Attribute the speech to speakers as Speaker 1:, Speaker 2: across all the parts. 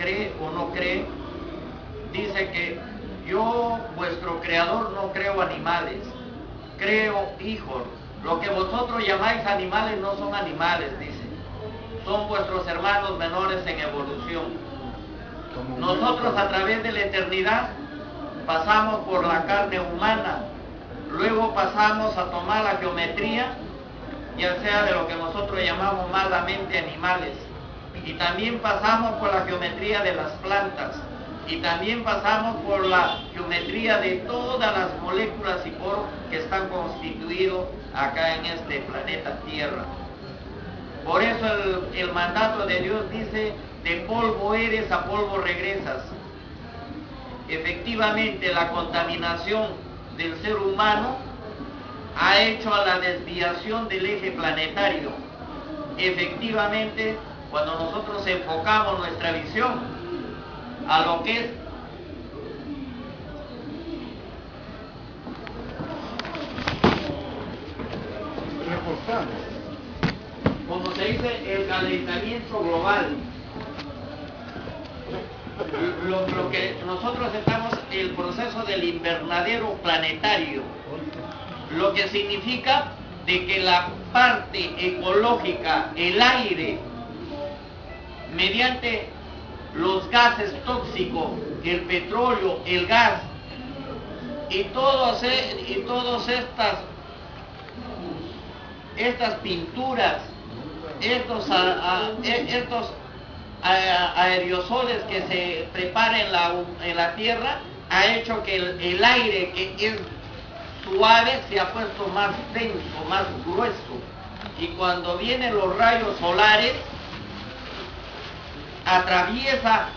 Speaker 1: cree o no cree, dice que yo, vuestro creador, no creo animales, creo hijos. Lo que vosotros llamáis animales no son animales, dice, son vuestros hermanos menores en evolución. Nosotros a través de la eternidad pasamos por la carne humana, luego pasamos a tomar la geometría, ya sea de lo que nosotros llamamos malamente animales, y también pasamos por la geometría de las plantas, y también pasamos por la geometría de todas las moléculas y poros que están constituidos acá en este planeta Tierra. Por eso el mandato de Dios dice, de polvo eres, a polvo regresas. Efectivamente, la contaminación del ser humano ha hecho a la desviación del eje planetario. Efectivamente, cuando nosotros enfocamos nuestra visión a lo que es como se dice, el calentamiento global, lo que nosotros estamos en el proceso del invernadero planetario, lo que significa de que la parte ecológica, el aire, mediante los gases tóxicos, el petróleo, el gas y todas estas pinturas, estos aerosoles que se preparan en la tierra, ha hecho que el aire, que es suave, se ha puesto más denso, más grueso, y cuando vienen los rayos solares atraviesa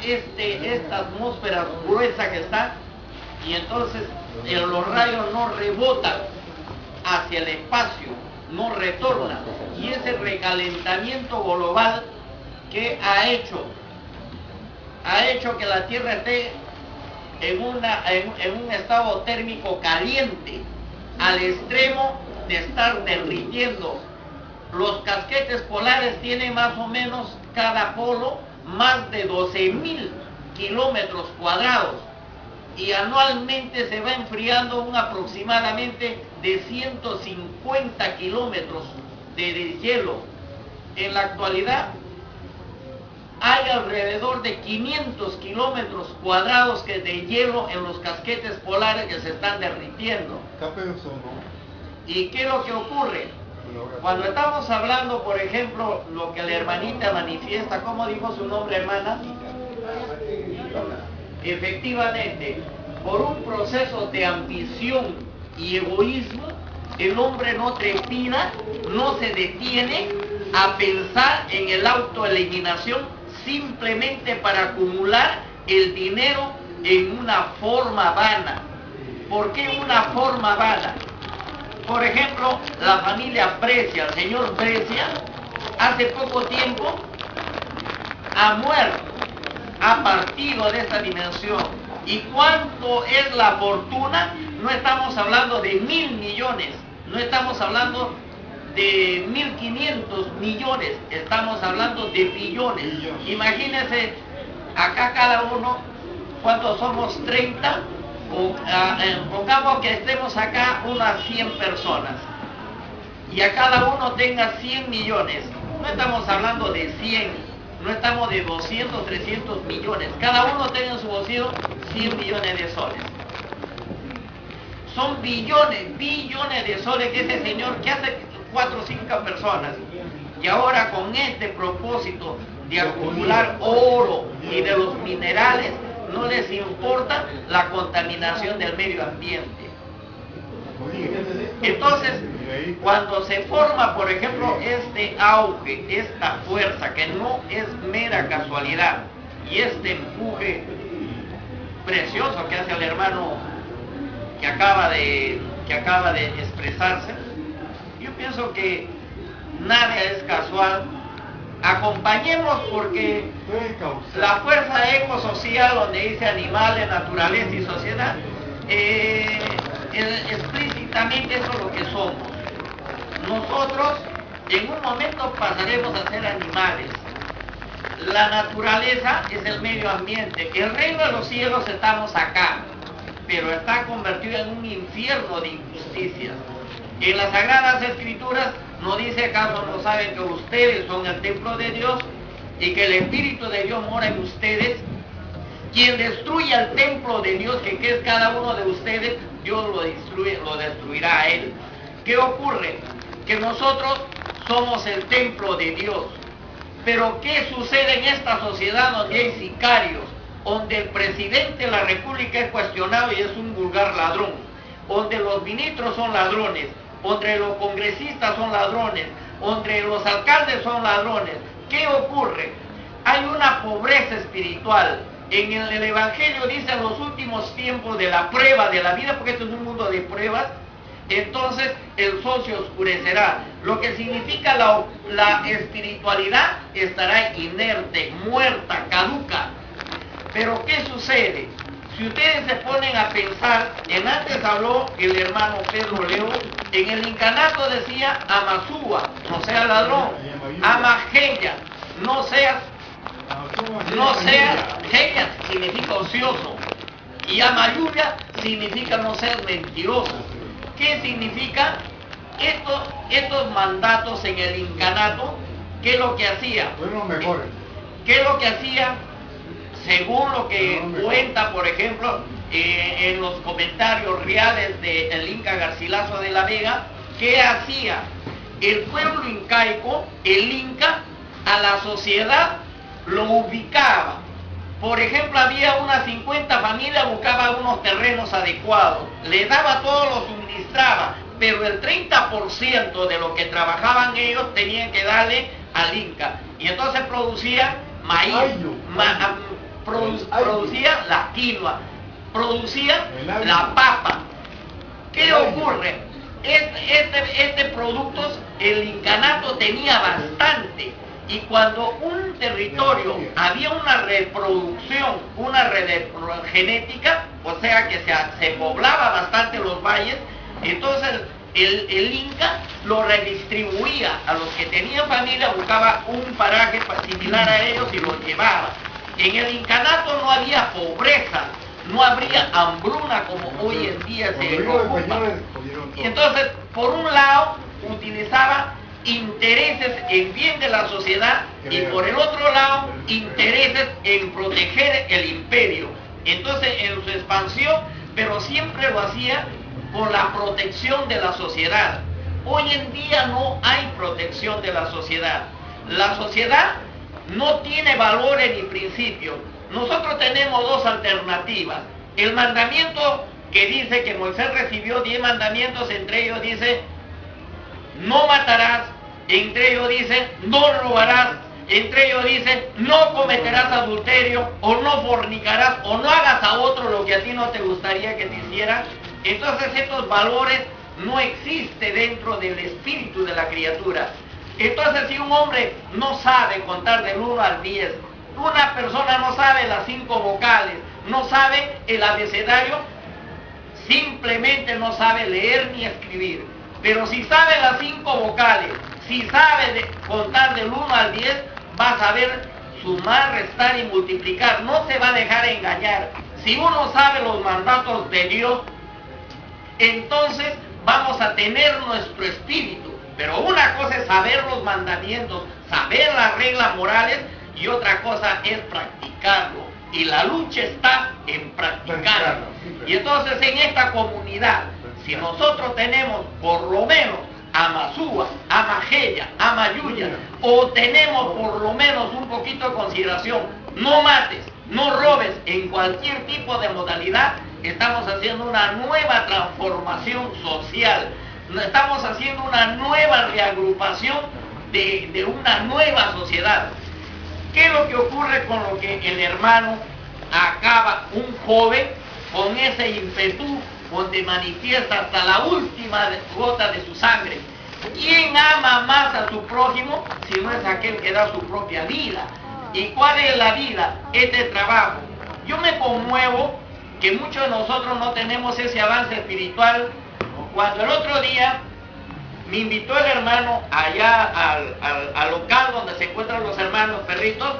Speaker 1: esta atmósfera gruesa que está, y entonces los rayos no rebotan hacia el espacio, no retornan, y ese recalentamiento global que ha hecho que la Tierra esté en un estado térmico caliente, al extremo de estar derritiendo. Los casquetes polares tienen más o menos cada polo más de 12.000 kilómetros cuadrados, y anualmente se va enfriando un aproximadamente de 150 kilómetros de hielo. En la actualidad hay alrededor de 500 kilómetros cuadrados de hielo en los casquetes polares que se están derritiendo. ¿Y qué es lo que ocurre? Cuando estamos hablando, por ejemplo, lo que la hermanita manifiesta, ¿cómo dijo su nombre, hermana? Efectivamente, por un proceso de ambición y egoísmo, el hombre no trepida, no se detiene a pensar en el autoeliminación simplemente para acumular el dinero en una forma vana. ¿Por qué una forma vana? Por ejemplo, la familia Brescia, el señor Brescia, hace poco tiempo ha muerto, ha partido de esta dimensión. ¿Y cuánto es la fortuna? No estamos hablando de 1.000 millones, no estamos hablando de 1.500 millones, estamos hablando de billones. Imagínense, acá cada uno, ¿cuántos somos? 30, pongamos que estemos acá unas 100 personas, y a cada uno tenga 100 millones, no estamos hablando de 100, no estamos de 200, 300 millones, cada uno tenga en su bolsillo 100 millones de soles. Son billones de soles que ese señor, que hace 4 o 5 personas, y ahora con este propósito de acumular oro y de los minerales, no les importa la contaminación del medio ambiente. Entonces, cuando se forma, por ejemplo, este auge, esta fuerza, que no es mera casualidad, y este empuje precioso que hace el hermano que acaba de expresarse, yo pienso que nada es casual. Acompañemos, porque la fuerza ecosocial, donde dice animales, naturaleza y sociedad, explícitamente eso es lo que somos. Nosotros en un momento pasaremos a ser animales. la naturaleza es el medio ambiente. El reino de los cielos estamos acá, pero está convertido en un infierno de injusticias. En las Sagradas Escrituras nos dice, ¿acaso no saben que ustedes son el templo de Dios y que el Espíritu de Dios mora en ustedes? Quien destruya el templo de Dios, que es cada uno de ustedes, Dios lo destruirá a él. ¿Qué ocurre? Que nosotros somos el templo de Dios. Pero ¿qué sucede en esta sociedad donde hay sicarios? Donde el presidente de la República es cuestionado y es un vulgar ladrón. Donde los ministros son ladrones. Donde los congresistas son ladrones. Donde los alcaldes son ladrones. ¿Qué ocurre? Hay una pobreza espiritual. En el Evangelio dice en los últimos tiempos de la prueba de la vida, porque esto es un mundo de pruebas, entonces el sol se oscurecerá. Lo que significa la espiritualidad estará inerte, muerta, caduca. Pero ¿qué sucede? Si ustedes se ponen a pensar, antes habló el hermano Pedro Leo, en el incanato decía Amasúa, no seas ladrón, Amajeya, no seas, Jeya significa ocioso, y Amayuya significa no ser mentiroso. ¿Qué significa? Estos mandatos en el incanato, ¿qué es lo que hacía?
Speaker 2: Fueron los mejores.
Speaker 1: ¿Qué es lo que hacía? Según lo que cuenta, por ejemplo, en los comentarios reales del Inca Garcilaso de la Vega, ¿qué hacía? El pueblo incaico, el Inca, a la sociedad lo ubicaba. Por ejemplo, había unas 50 familias, buscaba unos terrenos adecuados, le daba todo, lo suministraba, pero el 30% de lo que trabajaban ellos tenían que darle al Inca. Y entonces producía maíz, producía la quinoa, producía la papa. ¿Qué ocurre? Este productos, el incanato tenía bastante. Y cuando un territorio había una reproducción, una red genética, o sea que se poblaba bastante los valles, entonces el Inca lo redistribuía a los que tenían familia, buscaba un paraje similar a ellos y los llevaba. En el incanato no había pobreza, no habría hambruna como hoy en día se ocupa. Y entonces, por un lado, utilizaba intereses en bien de la sociedad y por el otro lado intereses en proteger el imperio. Entonces en su expansión, pero siempre lo hacía por la protección de la sociedad. Hoy en día no hay protección de la sociedad. La sociedad no tiene valores ni principios. Nosotros tenemos dos alternativas. El mandamiento que dice que Moisés recibió 10 mandamientos, entre ellos dice no matarás, entre ellos dice no robarás, entre ellos dice no cometerás adulterio, o no fornicarás, o no hagas a otro lo que a ti no te gustaría que te hicieran. Entonces estos valores no existen dentro del espíritu de la criatura. Entonces si un hombre no sabe contar del 1 al 10, una persona no sabe las 5 vocales, no sabe el abecedario, simplemente no sabe leer ni escribir. Pero si sabe las 5 vocales, si sabe contar del 1 al 10, va a saber sumar, restar y multiplicar. No se va a dejar engañar. Si uno sabe los mandatos de Dios, entonces vamos a tener nuestro espíritu. Pero una cosa es saber los mandamientos, saber las reglas morales, y otra cosa es practicarlo. Y la lucha está en practicarlo. Y entonces en esta comunidad, si nosotros tenemos por lo menos Amasúa, Amajeya, Amayuya, o tenemos por lo menos un poquito de consideración, no mates, no robes, en cualquier tipo de modalidad, estamos haciendo una nueva transformación social, estamos haciendo una nueva reagrupación de una nueva sociedad. ¿Qué es lo que ocurre con lo que el hermano acaba, un joven, con ese ímpetu, donde manifiesta hasta la última gota de su sangre? ¿Quién ama más a su prójimo si no es aquel que da su propia vida? ¿Y cuál es la vida? Este trabajo. Yo me conmuevo que muchos de nosotros no tenemos ese avance espiritual. Cuando el otro día me invitó el hermano allá al local donde se encuentran los hermanos perritos,